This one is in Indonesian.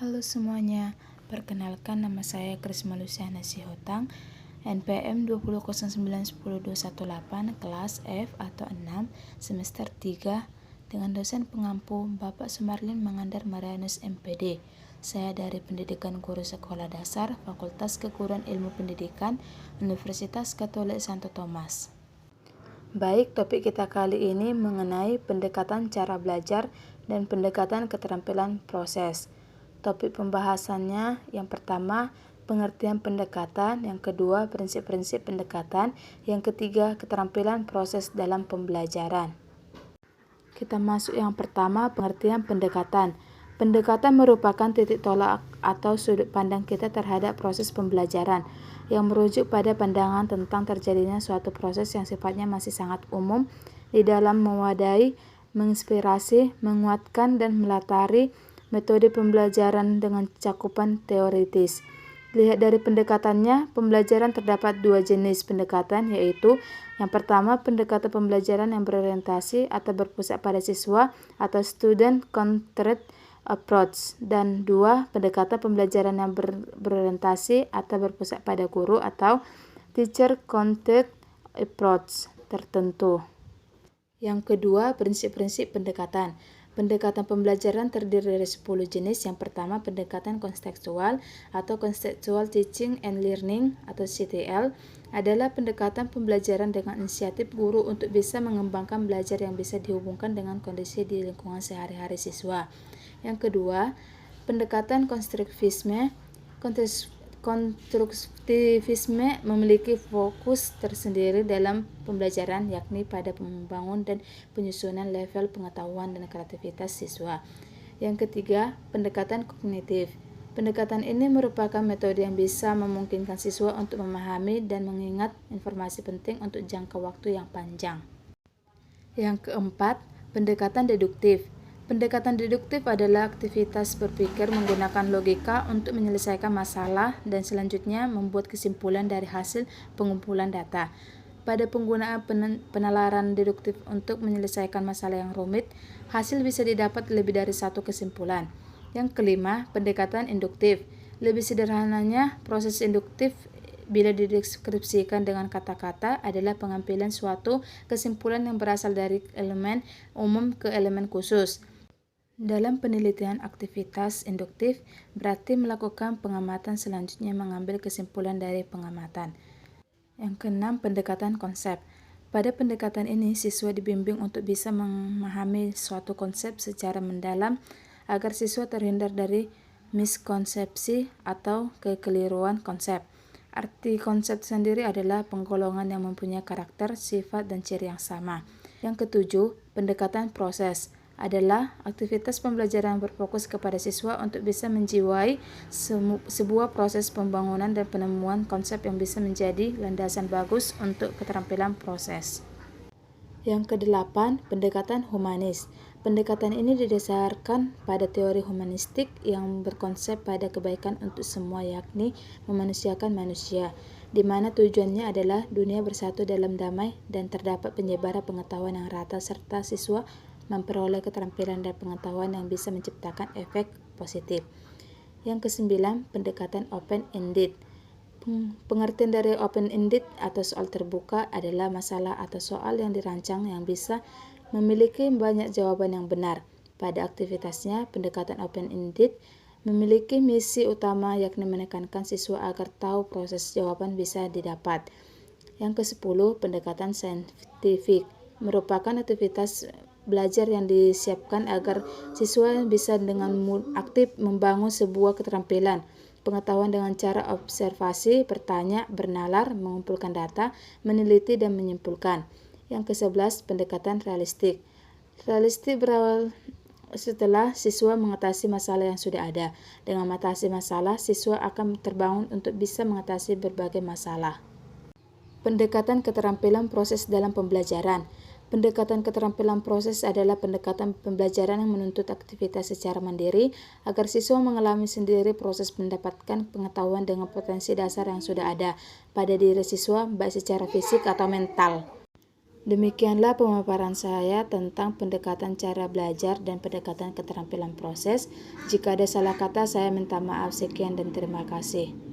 Halo semuanya, perkenalkan nama saya Krisma Luciana Sihotang, NPM 2009102118, kelas F atau 6, semester 3, dengan dosen pengampu Bapak Sumarlin Mangandar Marianus MPD. Saya dari Pendidikan Guru Sekolah Dasar, Fakultas Keguruan Ilmu Pendidikan, Universitas Katolik Santo Thomas. Baik, topik kita kali ini mengenai pendekatan cara belajar dan pendekatan keterampilan proses. Topik pembahasannya yang pertama, pengertian pendekatan, yang kedua, prinsip-prinsip pendekatan, yang ketiga, keterampilan proses dalam pembelajaran. Kita masuk yang pertama, pengertian pendekatan. Pendekatan merupakan titik tolak atau sudut pandang kita terhadap proses pembelajaran yang merujuk pada pandangan tentang terjadinya suatu proses yang sifatnya masih sangat umum di dalam mewadai, menginspirasi, menguatkan, dan melatari metode pembelajaran dengan cakupan teoritis. Lihat dari pendekatannya, pembelajaran terdapat dua jenis pendekatan, yaitu yang pertama, pendekatan pembelajaran yang berorientasi atau berpusat pada siswa atau student-centered approach, dan dua, pendekatan pembelajaran yang berorientasi atau berpusat pada guru atau teacher-centered approach tertentu. Yang kedua, prinsip-prinsip pendekatan. Pendekatan pembelajaran terdiri dari 10 jenis. Yang pertama, pendekatan kontekstual atau Contextual Teaching and Learning atau CTL adalah pendekatan pembelajaran dengan inisiatif guru untuk bisa mengembangkan belajar yang bisa dihubungkan dengan kondisi di lingkungan sehari-hari siswa. Yang kedua, pendekatan konstruktivisme. Konstruktivisme memiliki fokus tersendiri dalam pembelajaran, yakni pada membangun dan penyusunan level pengetahuan dan kreativitas siswa. Yang ketiga, pendekatan kognitif. Pendekatan ini merupakan metode yang bisa memungkinkan siswa untuk memahami dan mengingat informasi penting untuk jangka waktu yang panjang. Yang keempat, pendekatan deduktif. Pendekatan deduktif adalah aktivitas berpikir menggunakan logika untuk menyelesaikan masalah dan selanjutnya membuat kesimpulan dari hasil pengumpulan data. Pada penggunaan penalaran deduktif untuk menyelesaikan masalah yang rumit, hasil bisa didapat lebih dari satu kesimpulan. Yang kelima, pendekatan induktif. Lebih sederhananya, proses induktif bila dideskripsikan dengan kata-kata adalah pengambilan suatu kesimpulan yang berasal dari elemen umum ke elemen khusus. Dalam penelitian aktivitas induktif berarti melakukan pengamatan selanjutnya mengambil kesimpulan dari pengamatan. Yang keenam, pendekatan konsep. Pada pendekatan ini, siswa dibimbing untuk bisa memahami suatu konsep secara mendalam agar siswa terhindar dari miskonsepsi atau kekeliruan konsep. Arti konsep sendiri adalah penggolongan yang mempunyai karakter, sifat, dan ciri yang sama. Yang ketujuh, pendekatan proses adalah aktivitas pembelajaran yang berfokus kepada siswa untuk bisa menjiwai sebuah proses pembangunan dan penemuan konsep yang bisa menjadi landasan bagus untuk keterampilan proses. Yang kedelapan, pendekatan humanis. Pendekatan ini didasarkan pada teori humanistik yang berkonsep pada kebaikan untuk semua, yakni memanusiakan manusia, di mana tujuannya adalah dunia bersatu dalam damai dan terdapat penyebaran pengetahuan yang rata serta siswa memperoleh keterampilan dan pengetahuan yang bisa menciptakan efek positif. Yang kesembilan, pendekatan open-ended. Pengertian dari open-ended atau soal terbuka adalah masalah atau soal yang dirancang yang bisa memiliki banyak jawaban yang benar. Pada aktivitasnya, pendekatan open-ended memiliki misi utama yakni menekankan siswa agar tahu proses jawaban bisa didapat. Yang ke-10, pendekatan saintifik merupakan aktivitas belajar yang disiapkan agar siswa bisa dengan aktif membangun sebuah keterampilan pengetahuan dengan cara observasi, bertanya, bernalar, mengumpulkan data, meneliti, dan menyimpulkan. Yang ke-11, pendekatan realistik. Realistik berawal setelah siswa mengatasi masalah yang sudah ada. Dengan mengatasi masalah, siswa akan terbangun untuk bisa mengatasi berbagai masalah. Pendekatan keterampilan proses dalam pembelajaran. Pendekatan keterampilan proses adalah pendekatan pembelajaran yang menuntut aktivitas secara mandiri agar siswa mengalami sendiri proses mendapatkan pengetahuan dengan potensi dasar yang sudah ada pada diri siswa, baik secara fisik atau mental. Demikianlah pemaparan saya tentang pendekatan cara belajar dan pendekatan keterampilan proses. Jika ada salah kata, saya minta maaf. Sekian dan terima kasih.